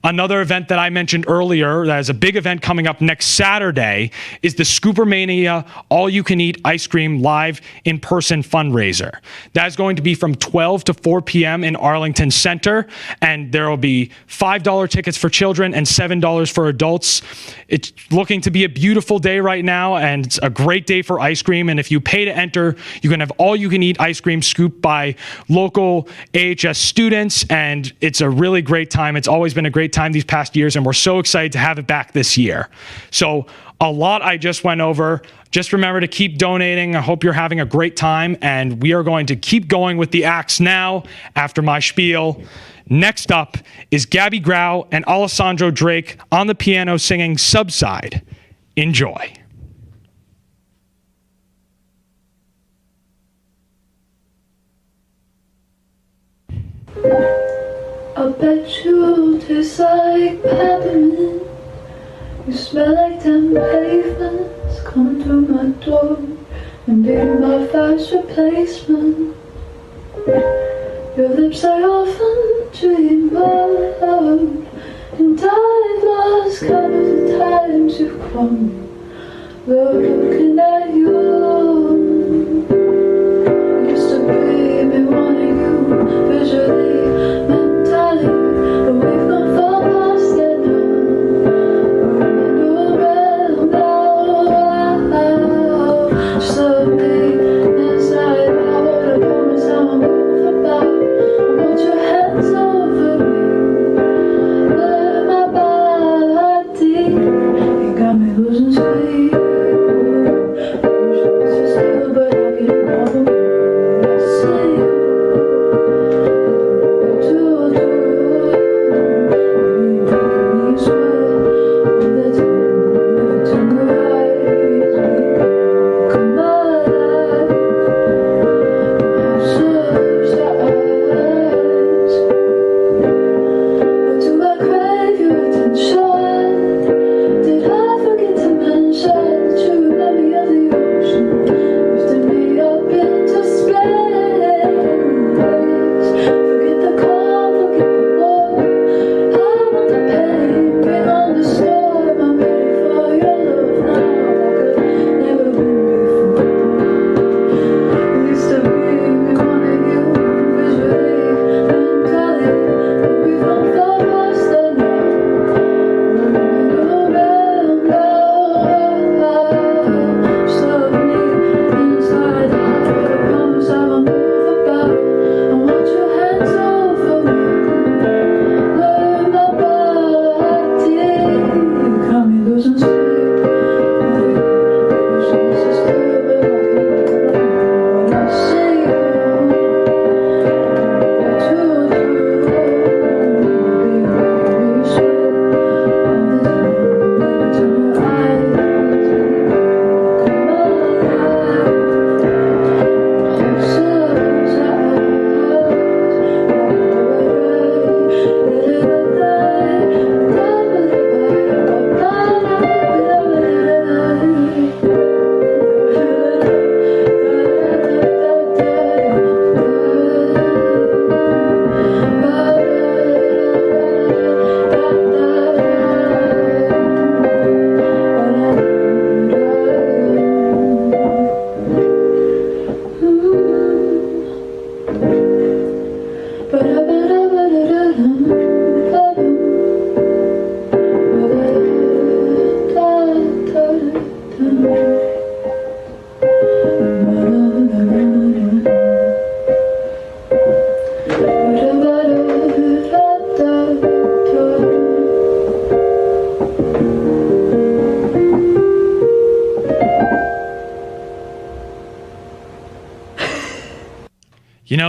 Another event that I mentioned earlier, that is a big event coming up next Saturday, is the Scoopermania All-You-Can-Eat Ice Cream Live in-person fundraiser. That is going to be from 12 to 4 p.m. in Arlington Center, and there will be $5 tickets for children and $7 for adults. It's looking to be a beautiful day right now, and it's a great day for ice cream, and if you pay to enter, you can have all-you-can-eat ice cream scooped by local AHS students, and it's a really great time. It's always been a great time these past years, and we're so excited to have it back this year. So a lot I just went over. Just remember to keep donating. I hope you're having a great time, and we are going to keep going with the acts now after my spiel. Next up is Gabby Grau and Alessandro Drake on the piano singing Subside. Enjoy. I bet you taste like peppermint. You smell like them pavements coming through my door and being my fast replacement. Your lips I often dream of, and I've lost count of the times you've grown. Looking at you, used to be me wanting you visually. Losing sleep.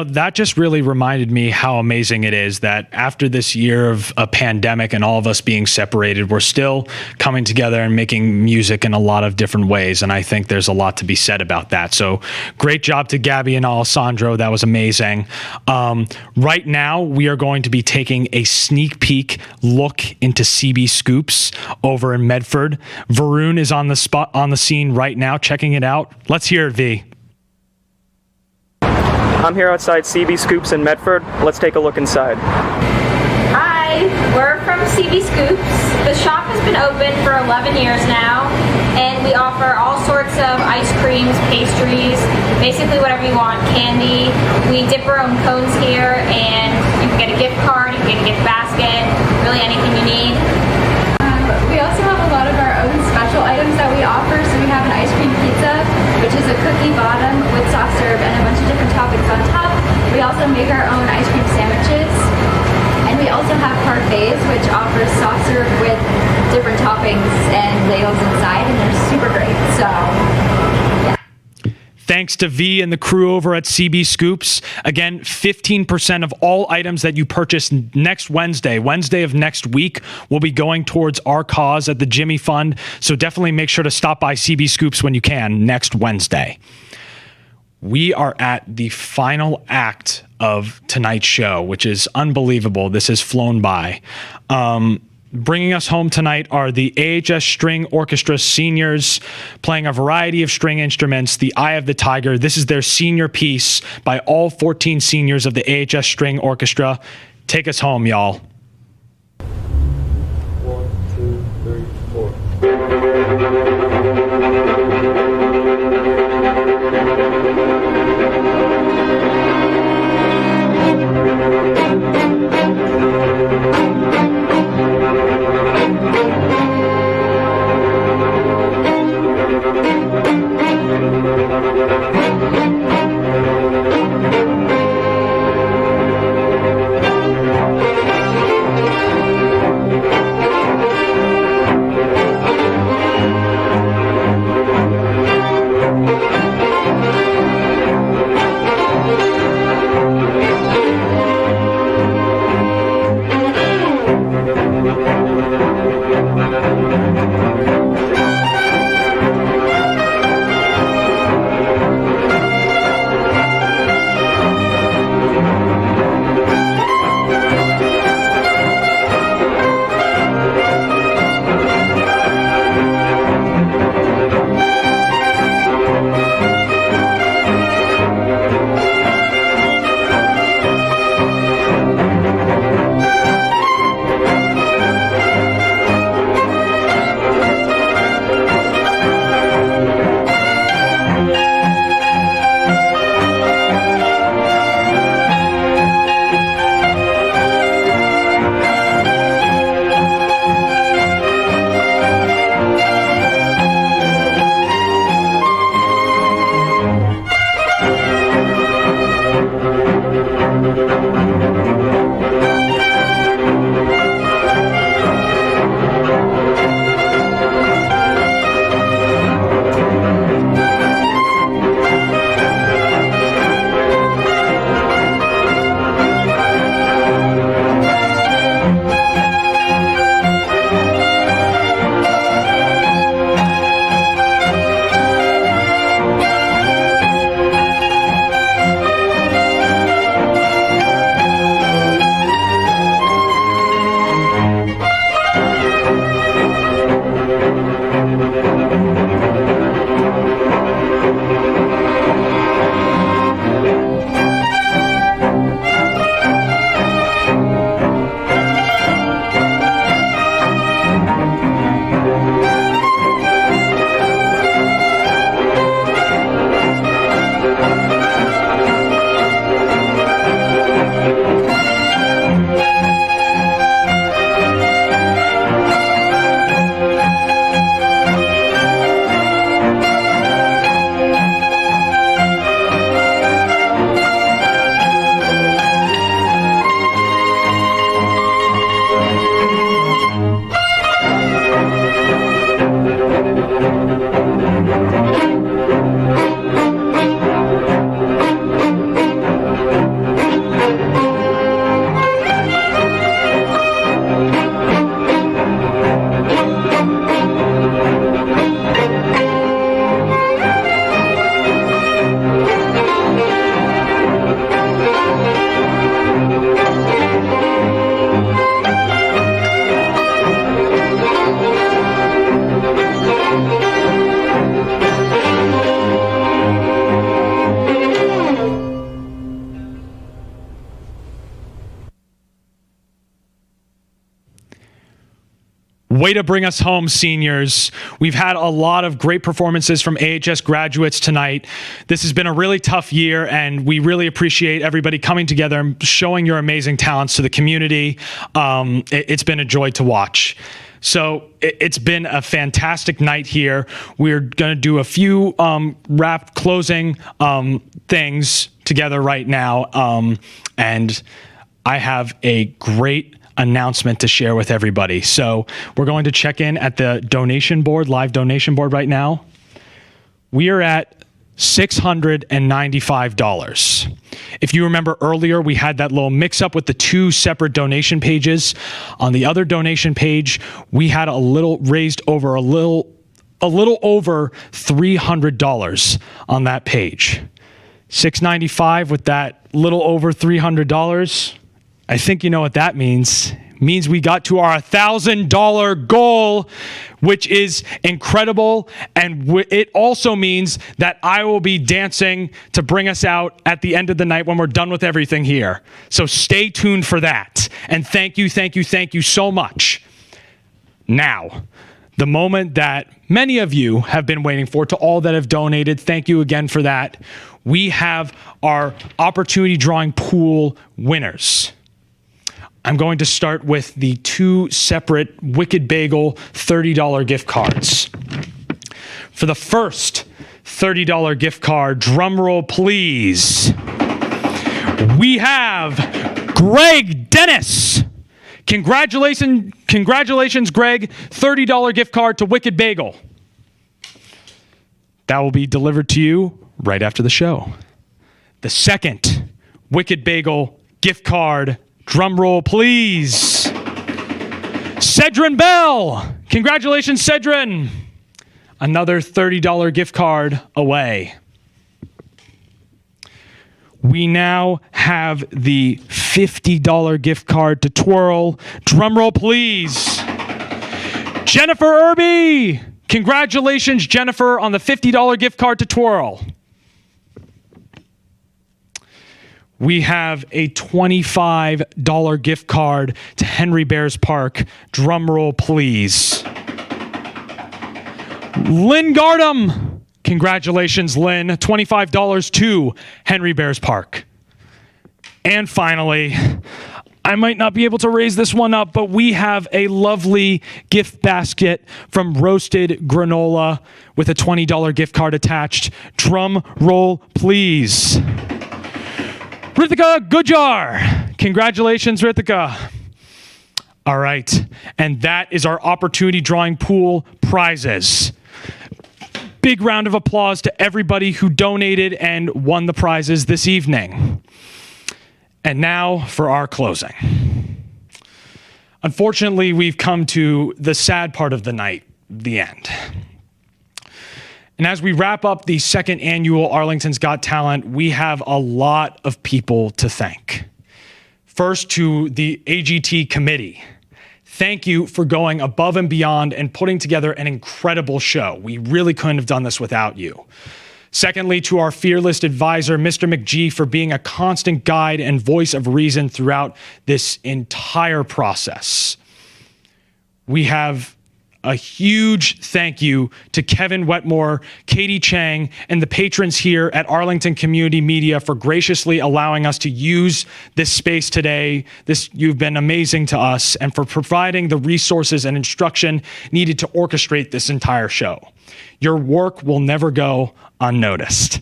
that just really reminded me how amazing it is that after this year of a pandemic and all of us being separated, we're still coming together and making music in a lot of different ways. And I think there's a lot to be said about that. So great job to Gabby and Alessandro. That was amazing. Right now, we are going to be taking a sneak peek look into CB Scoops over in Medford. Varun is on the scene right now, checking it out. Let's hear it, V. I'm here outside CB Scoops in Medford. Let's take a look inside. Hi, we're from CB Scoops. The shop has been open for 11 years now, and we offer all sorts of ice creams, pastries, basically whatever you want, candy. We dip our own cones here, and you can get a gift card, you can get a gift basket, really anything you need. We also have a lot of our own special items that we offer. So we have an ice cream pizza, which is a cookie bottom with soft serve and a bunch of different toppings on top. We also make our own ice cream sandwiches. And we also have parfaits, which offers soft serve with different toppings and ladles inside, and they're super great. So, yeah. Thanks to V and the crew over at CB Scoops. Again, 15% of all items that you purchase next Wednesday of next week, will be going towards our cause at the Jimmy Fund. So definitely make sure to stop by CB Scoops when you can next Wednesday. We are at the final act of tonight's show, which is unbelievable. This has flown by. Bringing us home tonight are the AHS String Orchestra seniors playing a variety of string instruments, the Eye of the Tiger. This is their senior piece by all 14 seniors of the AHS String Orchestra. Take us home, y'all. 1, 2, 3, 4. Way to bring us home, seniors. We've had a lot of great performances from AHS graduates tonight. This has been a really tough year, and we really appreciate everybody coming together and showing your amazing talents to the community. It's been a joy to watch. So it's been a fantastic night here. We're going to do a few wrap closing things together right now. And I have a great announcement to share with everybody. So we're going to check in at the donation board, live donation board right now. We are at $695. If you remember earlier, we had that little mix up with the two separate donation pages. On the other donation page, we had a little over $300 on that page. $695 with that little over $300. I think you know what that means. It means we got to our $1,000 goal, which is incredible. And it also means that I will be dancing to bring us out at the end of the night when we're done with everything here. So stay tuned for that. And thank you so much. Now, the moment that many of you have been waiting for, to all that have donated, thank you again for that. We have our opportunity drawing pool winners. I'm going to start with the two separate Wicked Bagel $30 gift cards. For the first $30 gift card, drum roll please, we have Greg Dennis. Congratulations, Greg. $30 gift card to Wicked Bagel. That will be delivered to you right after the show. The second Wicked Bagel gift card, drum roll, please. Cedrin Bell. Congratulations, Cedrin. Another $30 gift card away. We now have the $50 gift card to Twirl. Drum roll, please. Jennifer Irby. Congratulations, Jennifer, on the $50 gift card to Twirl. We have a $25 gift card to Henry Bears Park. Drum roll, please. Lynn Gardam. Congratulations, Lynn. $25 to Henry Bears Park. And finally, I might not be able to raise this one up, but we have a lovely gift basket from Roasted Granola with a $20 gift card attached. Drum roll, please. Rithika Gujar. Congratulations, Rithika. All right. And that is our opportunity drawing pool prizes. Big round of applause to everybody who donated and won the prizes this evening. And now for our closing. Unfortunately, we've come to the sad part of the night, the end. And as we wrap up the second annual Arlington's Got Talent, we have a lot of people to thank. First, to the AGT committee. Thank you for going above and beyond and putting together an incredible show. We really couldn't have done this without you. Secondly, to our fearless advisor, Mr. McGee, for being a constant guide and voice of reason throughout this entire process. We have a huge thank you to Kevin Wetmore, Katie Chang, and the patrons here at Arlington Community Media for graciously allowing us to use this space today. You've been amazing to us, and for providing the resources and instruction needed to orchestrate this entire show. Your work will never go unnoticed.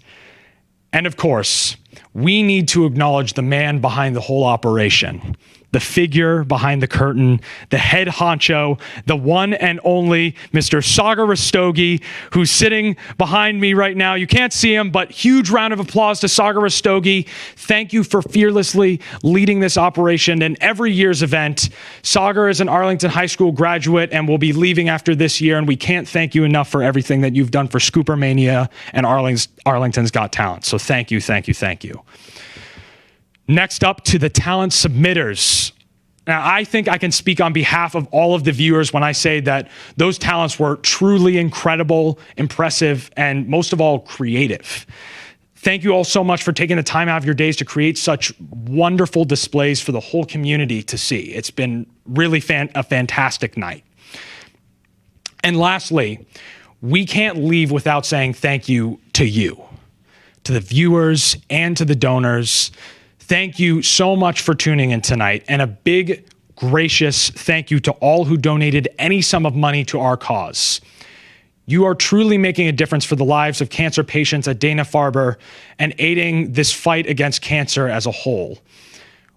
And of course, we need to acknowledge the man behind the whole operation, the figure behind the curtain, the head honcho, the one and only Mr. Sagar Rastogi, who's sitting behind me right now. You can't see him, but huge round of applause to Sagar Rastogi. Thank you for fearlessly leading this operation and every year's event. Sagar is an Arlington High School graduate and will be leaving after this year, and we can't thank you enough for everything that you've done for Scooper Mania and Arlington's Got Talent. So thank you, thank you, thank you. Next up, to the talent submitters. Now, I think I can speak on behalf of all of the viewers when I say that those talents were truly incredible, impressive, and most of all, creative. Thank you all so much for taking the time out of your days to create such wonderful displays for the whole community to see. It's been really a fantastic night. And lastly, we can't leave without saying thank you, to the viewers and to the donors. Thank you so much for tuning in tonight, and a big, gracious thank you to all who donated any sum of money to our cause. You are truly making a difference for the lives of cancer patients at Dana-Farber and aiding this fight against cancer as a whole.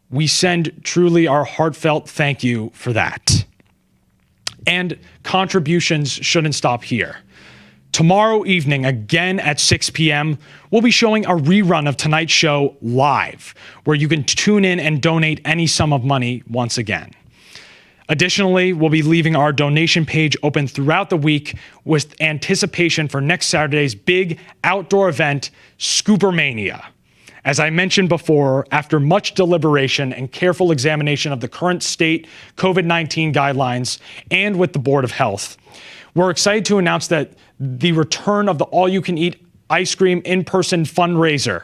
We send truly our heartfelt thank you for that. And contributions shouldn't stop here. Tomorrow evening, again at 6 p.m., we'll be showing a rerun of tonight's show live, where you can tune in and donate any sum of money once again. Additionally, we'll be leaving our donation page open throughout the week with anticipation for next Saturday's big outdoor event, Scoopermania. As I mentioned before, after much deliberation and careful examination of the current state COVID-19 guidelines and with the Board of Health, we're excited to announce that the return of the all-you-can-eat ice cream in-person fundraiser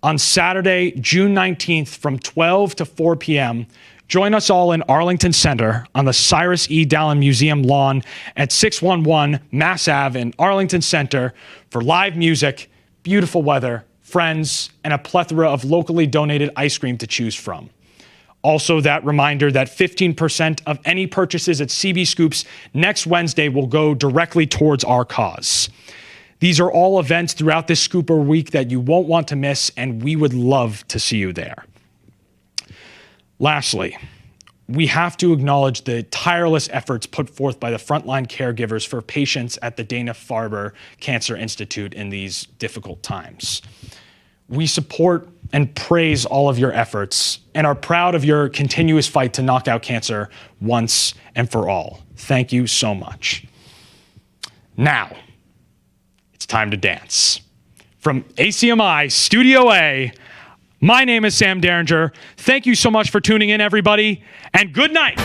on Saturday, June 19th from 12 to 4 p.m. Join us all in Arlington Center on the Cyrus E. Dallin Museum lawn at 611 Mass Ave in Arlington Center for live music, beautiful weather, friends, and a plethora of locally donated ice cream to choose from. Also, that reminder that 15% of any purchases at CB Scoops next Wednesday will go directly towards our cause. These are all events throughout this Scooper week that you won't want to miss, and we would love to see you there. Lastly, we have to acknowledge the tireless efforts put forth by the frontline caregivers for patients at the Dana-Farber Cancer Institute in these difficult times. We support and praise all of your efforts and are proud of your continuous fight to knock out cancer once and for all. Thank you so much. Now, it's time to dance. From ACMi Studio A, my name is Sam Dieringer. Thank you so much for tuning in, everybody, and good night.